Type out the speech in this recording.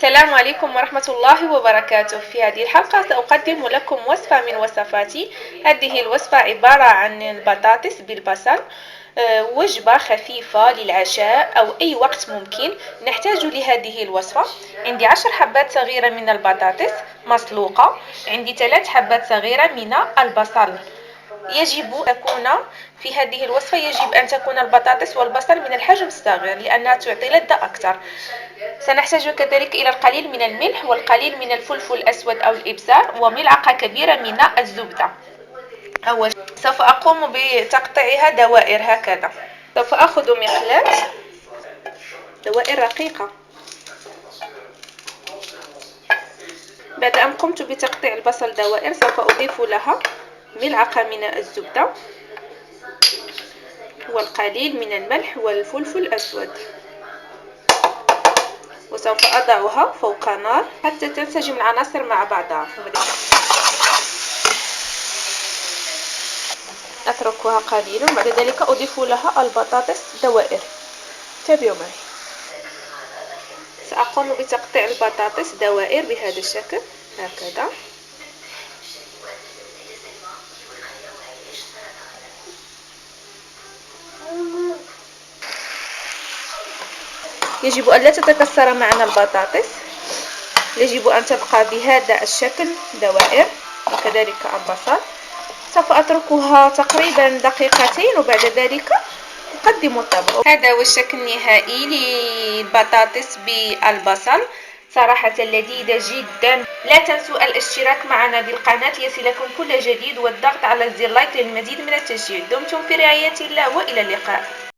السلام عليكم ورحمة الله وبركاته. في هذه الحلقة سأقدم لكم وصفة من وصفاتي. هذه الوصفة عبارة عن البطاطس بالبصل، وجبة خفيفة للعشاء أو أي وقت ممكن. نحتاج لهذه الوصفة: عندي 10 حبات صغيرة من البطاطس مسلوقة، عندي 3 حبات صغيرة من البصل. في هذه الوصفة يجب أن تكون البطاطس والبصل من الحجم الصغير لأنها تعطي لذة أكثر. سنحتاج كذلك إلى القليل من الملح والقليل من الفلفل الأسود أو الإبزار وملعقة كبيرة من الزبدة. أول شيء سوف أقوم بتقطيعها دوائر هكذا. سوف أخذ مقلاة دوائر رقيقة. بعد أن قمت بتقطيع البصل دوائر سوف أضيف لها ملعقة من الزبدة والقليل من الملح والفلفل الأسود، وسوف أضعها فوق نار حتى تنسجم العناصر مع بعضها. أتركها قليلا، بعد ذلك أضيف لها البطاطس دوائر. تابعوا معي. سأقوم بتقطيع البطاطس دوائر بهذا الشكل هكذا. يجب أن لا تتكسر معنا البطاطس، يجب أن تبقى بهذا الشكل دوائر، وكذلك البصل. سوف أتركها تقريبا دقيقتين وبعد ذلك أقدم الطبق. هذا هو الشكل النهائي للبطاطس بالبصل، صراحة لذيذة جدا. لا تنسوا الاشتراك معنا بالقناة ليصلكم كل جديد والضغط على زر لايك للمزيد من التشجيع. دمتم في رعاية الله وإلى اللقاء.